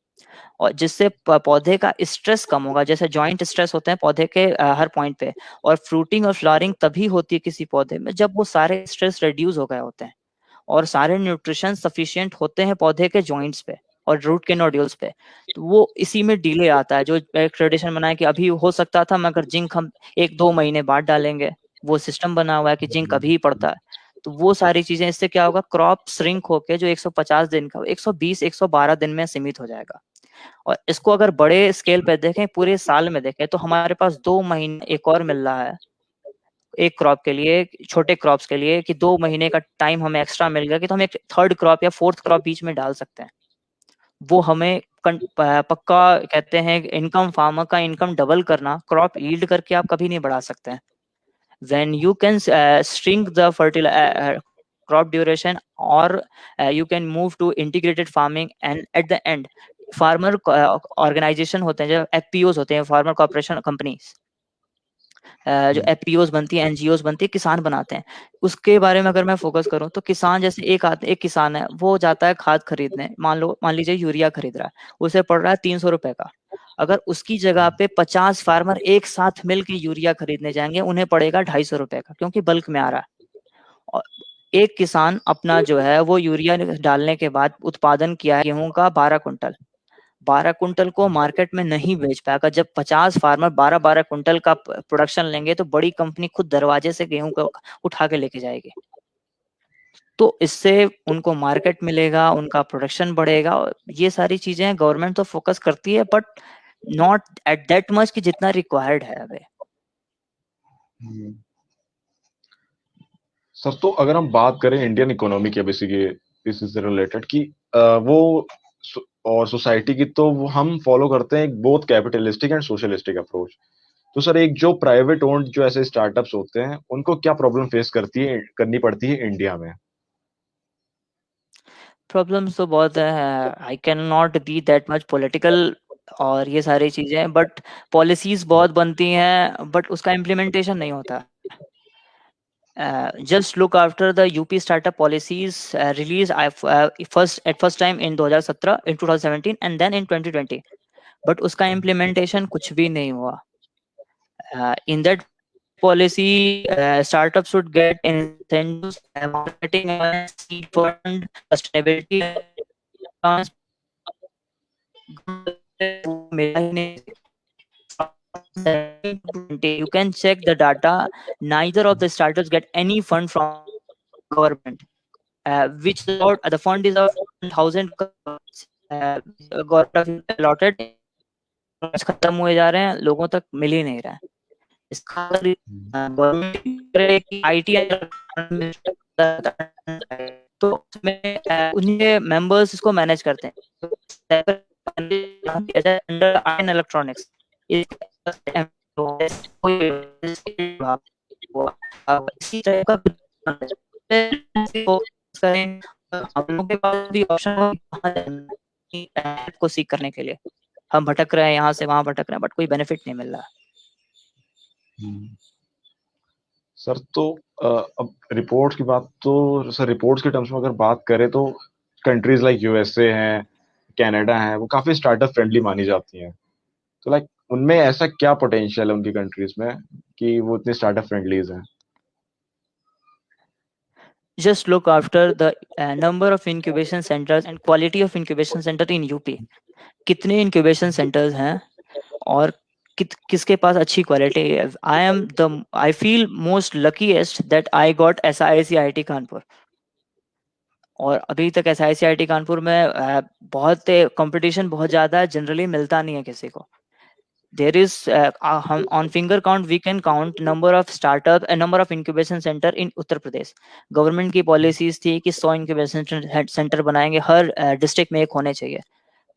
और जिससे पौधे का स्ट्रेस कम होगा। जैसे जॉइंट स्ट्रेस होते हैं पौधे के हर पॉइंट पे, और फ्रूटिंग और फ्लावरिंग तभी होती है किसी पौधे में जब वो सारे स्ट्रेस रिड्यूस हो गए होते हैं, और सारे न्यूट्रिशन सफिशिएंट होते हैं पौधे के जॉइंट्स पे और रूट के नोड्यूल्स पे। तो वो इसी में डिले आता है। जो एक ट्रेडिशन बना है कि अभी हो सकता था, मगर जिंक हम 1-2 महीने बाद डालेंगे, वो सिस्टम बना हुआ है कि जिंक अभी ही पड़ता है। तो वो सारी चीजें, इससे क्या होगा, क्रॉप श्रिंक होके जो 150 दिन का 120-112 दिन में सीमित हो जाएगा। और इसको अगर बड़े स्केल पे देखें, पूरे साल में देखें, तो हमारे पास 2 महीने एक और मिल रहा है एक क्रॉप के लिए, छोटे क्रॉप्स के लिए, कि 2 महीने का टाइम हमें एक्स्ट्रा मिल गया कि तो हम एक थर्ड क्रॉप या फोर्थ क्रॉप बीच में डाल सकते हैं। वो हमें पक्का कहते हैं, इनकम, फार्मर का इनकम डबल करना क्रॉप यील्ड करके आप कभी नहीं बढ़ा सकते हैं। when you can shrink the crop duration, or you can move to integrated farming, and at the end farmer organization होते हैं, जो एफपीओज होते हैं, फार्मर कॉर्पोरेशन कंपनीज, जो एफपीओज बनती है, एनजीओज बनती है, किसान बनाते हैं। उसके बारे में अगर मैं फोकस करूं, तो किसान, जैसे एक किसान है, वो जाता है खाद खरीदने, मान लीजिए यूरिया खरीद रहा है, उसे पड़ रहा है 300 रुपए का। अगर उसकी जगह पे 50 फार्मर एक साथ मिल के यूरिया खरीदने जाएंगे, उन्हें पड़ेगा 250 रुपए का, क्योंकि बल्क में आ रहा है। और एक किसान अपना जो है वो यूरिया डालने के बाद उत्पादन किया है गेहूं का 12 कुंटल, 12 कुंटल को मार्केट में नहीं बेच पाएगा। जब 50 फार्मर 12-12 कुंटल का प्रोडक्शन लेंगे, तो बड़ी कंपनी खुद दरवाजे से गेहूं को उठा के लेके जाएगी। तो इससे उनको मार्केट मिलेगा, उनका प्रोडक्शन बढ़ेगा। और ये सारी चीजें गवर्नमेंट तो फोकस करती है, but not at that much कि जितना रिक्वायर्ड है अभी। सर, तो अगर हम बात करें इंडियन इकोनॉमी के बेसिकली इसी से रिलेटेड कि वो और सोसाइटी की, तो वो हम फॉलो करते हैं एक both capitalistic and socialistic approach. तो सर, एक जो प्राइवेट ओन्ड जो ऐसे स्टार्टअप्स होते हैं, उनको क्या प्रॉब्लम फेस करनी पड़ती है इंडिया में? प्रॉब्लम्स तो बहुत है, I can not be that much political और ये सारी चीजें, बट पॉलिसीज बहुत बनती हैं, बट उसका इम्प्लीमेंटेशन नहीं होता। Just look after the UP startup policies released first time in 2017, in 2017, and then in 2020, but उसका implementation कुछ भी नहीं हुआ। In that policy, startups should get incentives, marketing, seed fund, sustainability allowance, मिला ही नहीं। You can check the data. Neither of the startups get any fund from government. Which the fund is of 1,000 government allotted, खत्म हुए जा रहे हैं, लोगों तक मिल ही नहीं रहा है। इसका गवर्नमेंट आईटी तो उसमें उन्हीं मेंबर्स इसको मैनेज करते हैं। अंडर आयन इलेक्ट्रॉनिक्स इसी तरह का करें, हम लोगों के पास भी ऑप्शन को सीख करने के लिए हम भटक रहे हैं, यहाँ से वहां भटक रहे हैं, बट कोई बेनिफिट नहीं मिल रहा। सर, तो अब रिपोर्ट्स की बात, तो सर रिपोर्ट्स के टर्म्स में अगर बात करें, तो कंट्रीज लाइक यूएसए हैं, कनाडा है, वो काफी स्टार्टअप फ्रेंडली मानी जाती हैं। तो लाइक उनमें ऐसा क्या पोटेंशियल है उनकी कंट्रीज में कि वो इतने स्टार्टअप फ्रेंडलीज हैं? Just look after the number of incubation centers and quality of incubation center in UP. कितने incubation centers हैं और किसके पास अच्छी क्वालिटी है। I feel most luckiest that I got SIIC IIT Kanpur. और अभी तक ऐसा आईसीआईटी कानपुर में बहुत कंपटीशन बहुत ज़्यादा है, जनरली मिलता नहीं है किसी को। There is हम on finger count we can count number of startup and number of incubation center in Uttar Pradesh. Government की पॉलिसीज थी कि 100 इंक्यूबेशन सेंटर बनाएंगे, हर डिस्ट्रिक्ट में एक होने चाहिए,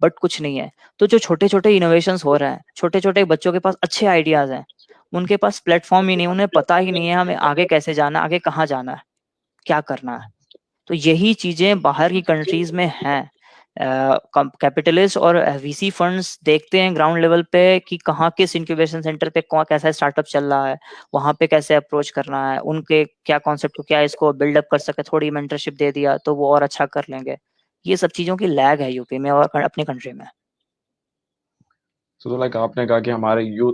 बट कुछ नहीं है। तो जो छोटे छोटे इनोवेशंस हो रहे हैं, छोटे छोटे बच्चों के पास अच्छे आइडियाज हैं, उनके पास प्लेटफॉर्म ही नहीं, उन्हें पता ही नहीं है हमें आगे कैसे जाना, आगे कहाँ जाना है, क्या करना है। तो यही चीजें बाहर की कंट्रीज में हैं। कैपिटलिस्ट और वीसी फंड्स देखते हैं ग्राउंड लेवल पे कि कहाँ किस इंक्यूबेशन सेंटर पे कौन कैसा स्टार्टअप चल रहा है, वहां पे कैसे अप्रोच करना है, उनके क्या कॉन्सेप्ट को क्या इसको बिल्डअप कर सके, थोड़ी मेंटरशिप दे दिया तो वो और अच्छा कर लेंगे। ये सब चीजों की लैग है यूपी में और अपनी कंट्री में। तो लाइक आपने कहा कि हमारे यूथ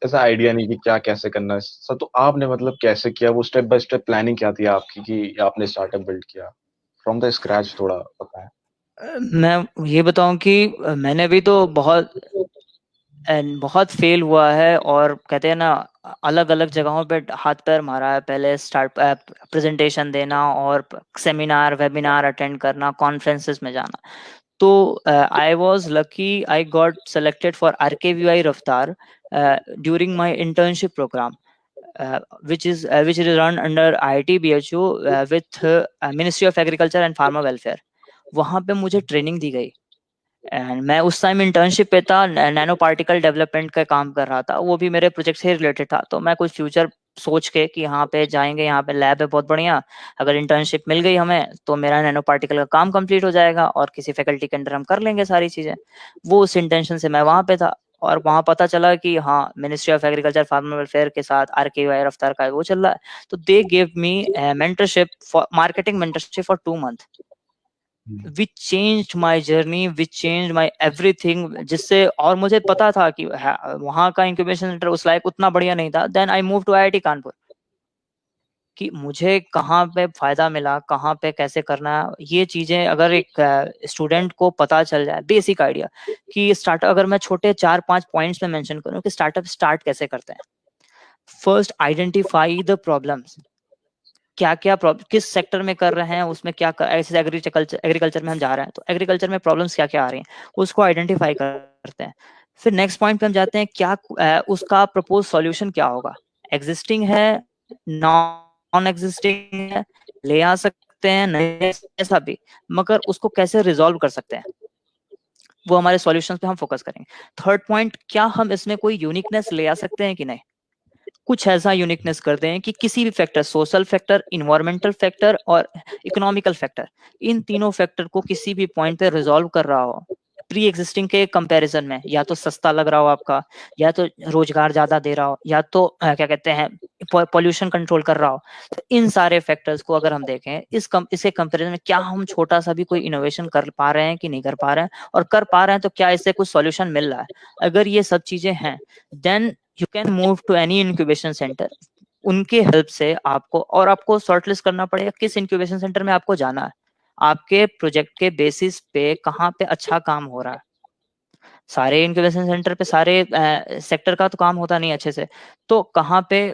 ऐसा आइडिया नहीं कि क्या कैसे करना है सर, तो आपने मतलब कैसे किया, वो स्टेप बाय स्टेप प्लानिंग क्या थी आपकी कि आपने स्टार्टअप बिल्ड किया फ्रॉम द स्क्रैच, थोड़ा बताएं। मैं ये बताऊं कि मैंने भी तो बहुत फेल हुआ है, और कहते हैं ना, अलग अलग जगहों पे हाथ पैर मारा है। पहले स्टार्ट प्रेजेंटेशन देना और सेमिनार वेबिनार अटेंड करना, कॉन्फ्रेंसेस में जाना। तो I was lucky, I got selected for RKVY Raftaar during my internship program, which is run under IIT BHU with Ministry of Agriculture and Farmer Welfare। वहाँ पे मुझे training दी गई, एंड मैं उस टाइम इंटर्नशिप पे था, नैनो पार्टिकल डेवलपमेंट का काम कर रहा था, वो भी मेरे प्रोजेक्ट से रिलेटेड था। तो मैं कुछ फ्यूचर सोच के कि यहाँ पे जाएंगे, यहाँ पे लैब है बहुत बढ़िया, अगर इंटर्नशिप मिल गई हमें तो मेरा नैनो पार्टिकल का काम कंप्लीट हो जाएगा और किसी फैकल्टी के अंडर हम कर लेंगे सारी चीज़ें। वो उस इंटेंशन से मैं वहाँ पे था। और वहाँ पता चला कि हाँ, ministry of agriculture farmer welfare के साथ आरकेवीआई रफ्तार का वो चल रहा है। तो they give me mentorship for marketing, mentorship for 2 month, which changed my journey, which change my everything. जिससे और मुझे पता था कि वहाँ का इंक्यूबेशन सेंटर उस लायक उतना बढ़िया नहीं था। Then I move to IIT Kanpur, कि मुझे कहाँ पे फायदा मिला, कहाँ पे कैसे करना है। ये चीजें अगर एक स्टूडेंट को पता चल जाए, बेसिक आइडिया कि स्टार्टअप, अगर मैं छोटे 4-5 पॉइंट्स में मेंशन करूँ कि स्टार्टअप स्टार्ट कैसे करते हैं। फर्स्ट, आइडेंटिफाई द प्रॉब्लम्स, क्या क्या प्रॉब्लम किस सेक्टर में कर रहे हैं, उसमें क्या ऐसे एग्रीकल्चर में हम जा रहे हैं तो एग्रीकल्चर में प्रॉब्लम्स क्या क्या आ रही हैं, उसको आइडेंटिफाई करते हैं। फिर नेक्स्ट पॉइंट पे हम जाते हैं, क्या उसका प्रपोज सॉल्यूशन क्या होगा, एग्जिस्टिंग है, नॉन एग्जिस्टिंग है, ले आ सकते हैं नहीं, ऐसा भी, मगर उसको कैसे रिजॉल्व कर सकते हैं, वो हमारे सॉल्यूशंस पे हम फोकस करेंगे। थर्ड पॉइंट, क्या हम इसमें कोई यूनिकनेस ले आ सकते हैं कि नहीं, कुछ ऐसा यूनिकनेस करते हैं कि किसी भी factor, social factor, environmental factor और इकोनॉमिकल फैक्टर, इन तीनों फैक्टर को किसी भी पॉइंट पे रिजॉल्व कर रहा हो प्री एग्जिस्टिंग के कंपैरिजन में। या तो सस्ता लग रहा हो आपका, या तो रोजगार ज्यादा दे रहा हो, या तो क्या कहते हैं, पॉल्यूशन कंट्रोल कर रहा हो। तो इन सारे फैक्टर्स को अगर हम देखें, इसके कंपैरिजन में क्या हम छोटा सा भी कोई इनोवेशन कर पा रहे हैं कि नहीं कर पा रहे हैं, और कर पा रहे हैं तो क्या इससे कुछ सॉल्यूशन मिल रहा है। अगर ये सब चीजें हैं, then you can move to any incubation centre. उनके हेल्प से आपको, और आपको शॉर्टलिस्ट करना पड़ेगा किस इंक्यूबेशन सेंटर में आपको जाना है, आपके प्रोजेक्ट के बेसिस पे कहाँ पे अच्छा काम हो रहा है। सारे इंक्यूबेशन सेंटर पे सारे सेक्टर का तो काम होता नहीं अच्छे से, तो कहाँ पे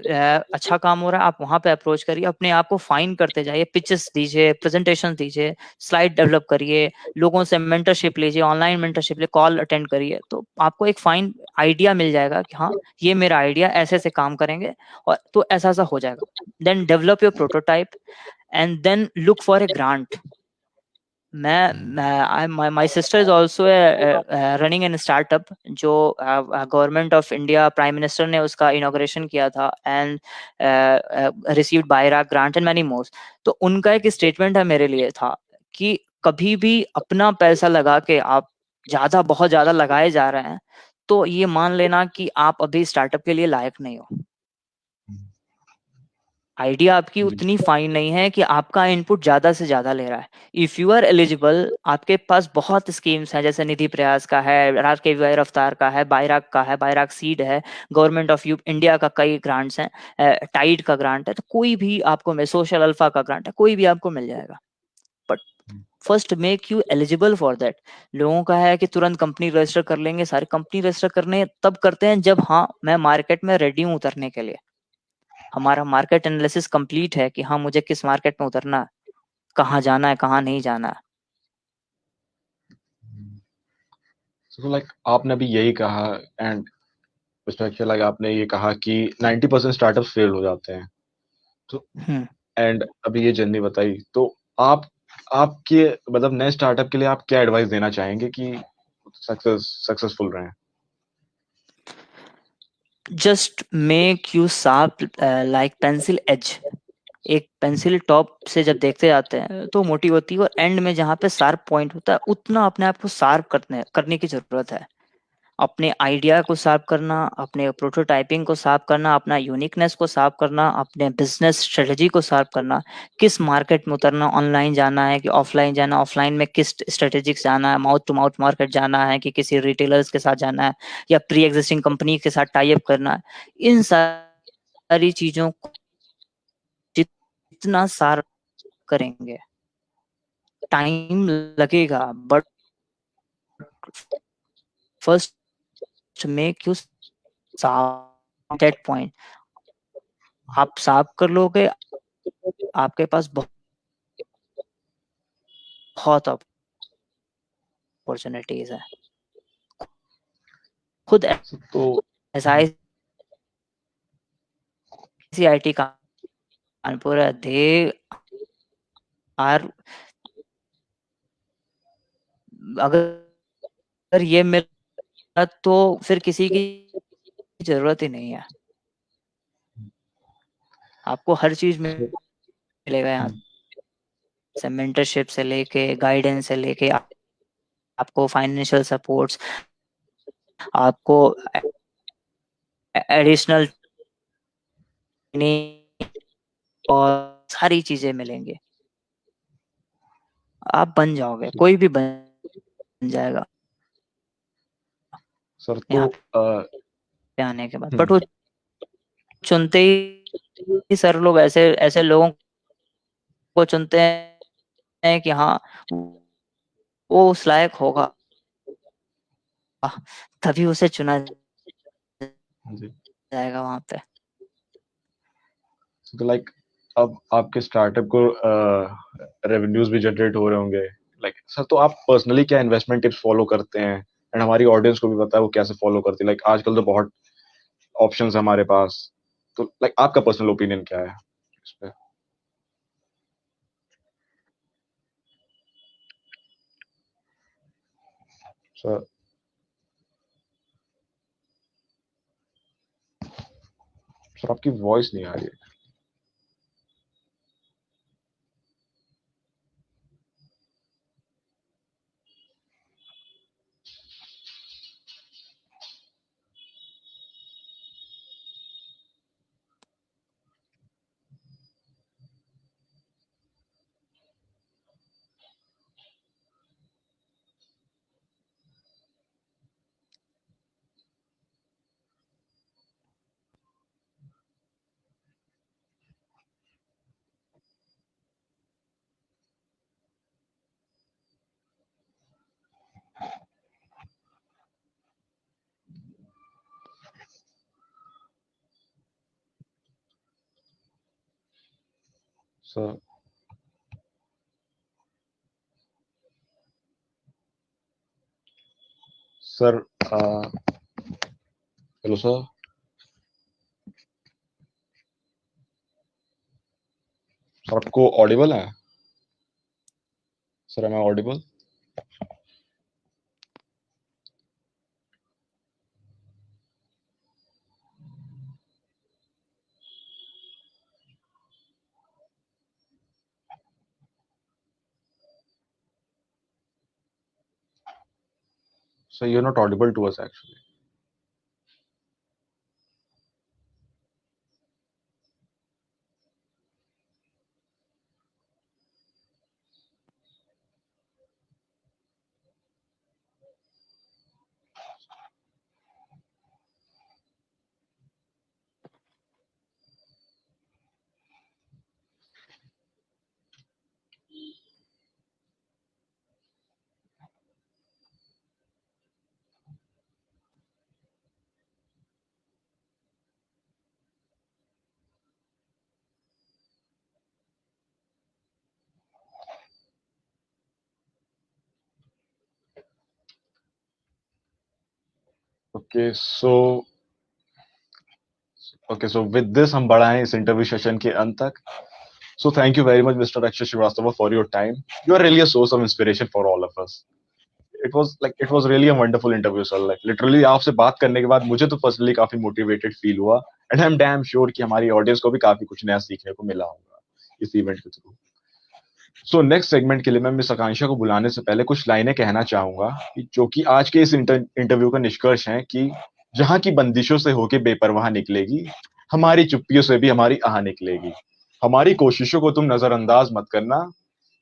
अच्छा काम हो रहा है आप वहां पे अप्रोच करिए, अपने आप को फाइन करते जाइए, पिचेस दीजिए, प्रेजेंटेशन दीजिए, स्लाइड डेवलप करिए, लोगों से मेंटरशिप लीजिए, ऑनलाइन मेंटरशिप लीजिए, कॉल अटेंड करिए, तो आपको एक फाइन आइडिया मिल जाएगा कि हाँ, ये मेरा आइडिया, ऐसे ऐसे काम करेंगे और तो ऐसा ऐसा हो जाएगा। Then develop your prototype and then look for a grant. My sister is also running an startup, जो government of India, prime minister ने उसका इनॉग्रेशन किया था, and received BIRAC grant and many more. तो उनका एक स्टेटमेंट है मेरे लिए था कि कभी भी अपना पैसा लगा के आप बहुत ज्यादा लगाए जा रहे हैं, तो ये मान लेना कि आप अभी स्टार्टअप के लिए लायक नहीं हो। आइडिया आपकी जी। उतनी फाइन नहीं है कि आपका इनपुट ज्यादा से ज्यादा ले रहा है। इफ यू आर एलिजिबल, आपके पास बहुत स्कीम्स हैं, जैसे निधि प्रयास का है, राजकेवीआई रफ्तार का है, बायराक का है, बायराक सीड है, गवर्नमेंट ऑफ इंडिया का कई ग्रांट्स हैं, टाइड का ग्रांट है, तो कोई भी आपको मिल, सोशल अल्फा का ग्रांट है, कोई भी आपको मिल जाएगा। But first make you eligible for that. लोगों का है कि तुरंत कंपनी रजिस्टर कर लेंगे, सारी कंपनी रजिस्टर करने तब करते हैं जब हाँ, मैं मार्केट में रेडी हूँ उतरने के लिए, हमारा मार्केट एनालिसिस कंप्लीट है कि हाँ, मुझे किस मार्केट में उतरना है। कहाँ जाना है, कहाँ नहीं जाना है। So like आपने अभी यही कहा एंड मिस्टर लाइक आपने ये कहा कि 90% स्टार्टअप फेल हो जाते हैं, तो हुँ। एंड अभी ये जर्नी बताई, तो आप आपके मतलब नए स्टार्टअप के लिए आप क्या एडवाइस देना चाहेंगे कि सक्सेसफुल रहें? Just make you sharp like pencil edge. एक पेंसिल टॉप से जब देखते जाते हैं तो मोटी होती है, और एंड में जहाँ पे शार्प पॉइंट होता है उतना अपने आप को शार्प करने की ज़रूरत है। अपने आइडिया को शार्प करना, अपने प्रोटोटाइपिंग को शार्प करना, अपना यूनिकनेस को शार्प करना, अपने बिज़नेस स्ट्रेटजी को शार्प करना, किस मार्केट में उतरना, ऑनलाइन जाना है कि ऑफलाइन जाना है, ऑफलाइन में किस स्ट्रेटेजिक जाना है, माउथ टू माउथ मार्केट जाना है कि किसी रिटेलर्स के साथ जाना है या प्री एग्जिस्टिंग कंपनी के साथ टाई अप करना है। इन सारी चीज़ों को जितना शार्प करेंगे, टाइम लगेगा, but first make you sharp that point. आप शार्प कर लोगे, आपके पास बहुत अपॉर्चुनिटीज है। खुद तो S I C I T Kanpur है, दे आर, अगर ये मिला तो फिर किसी की जरूरत ही नहीं है। आपको हर चीज मिलेगा यहाँ से, मेंटरशिप से लेके गाइडेंस से लेके आपको फाइनेंशियल सपोर्ट्स, आपको एडिशनल ट्रेनिंग और सारी चीजें मिलेंगी। आप बन जाओगे, कोई भी बन जाएगा सर तो यहाँ पे आने के बाद। बट हम्म, वो चुनते ही सर लोग ऐसे ऐसे लोगों को चुनते हैं कि हाँ वो उस लायक होगा, तभी उसे चुना जी। जाएगा वहां पे। तो लाइक अब आपके स्टार्टअप को रेवेन्यूज भी जनरेट हो रहे होंगे, लाइक सर तो आप पर्सनली क्या इन्वेस्टमेंट टिप्स फॉलो करते हैं, एंड हमारी ऑडियंस को भी पता है वो कैसे फॉलो करती है, लाइक आजकल तो बहुत ऑप्शंस है हमारे पास, तो लाइक आपका पर्सनल ओपिनियन क्या है इस पे? सर सर आपकी वॉइस नहीं आ रही है। Sir sir hello sir, sir आपको ऑडिबल है? Sir am I audible? Sir you are not audible to us actually. Okay, so with this हम बढ़ाएं इस इंटरव्यू सेशन के अंत तक. So thank you very much, Mr. Akshay Srivastava, for your time. You are really a source of inspiration for all of us. It was really a wonderful interview, sir. Like literally आपसे बात करने के बाद मुझे तो personally काफी motivated feel हुआ, and I am damn sure कि हमारी ऑडियंस को भी काफी कुछ नया सीखने को मिला होगा इस इवेंट के थ्रू. सो नेक्स्ट सेगमेंट के लिए मैं मिस आकांक्षा को बुलाने से पहले कुछ लाइनें कहना चाहूंगा जो कि आज के इस इंटरव्यू का निष्कर्ष है कि जहां की बंदिशों से होके बेपरवाह निकलेगी, हमारी चुप्पियों से भी हमारी आह निकलेगी. हमारी कोशिशों को तुम नजरअंदाज मत करना,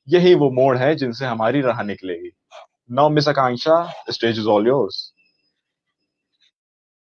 यही वो मोड़ है जिनसे हमारी राह निकलेगी. Now miss Akanksha, the stage is all yours.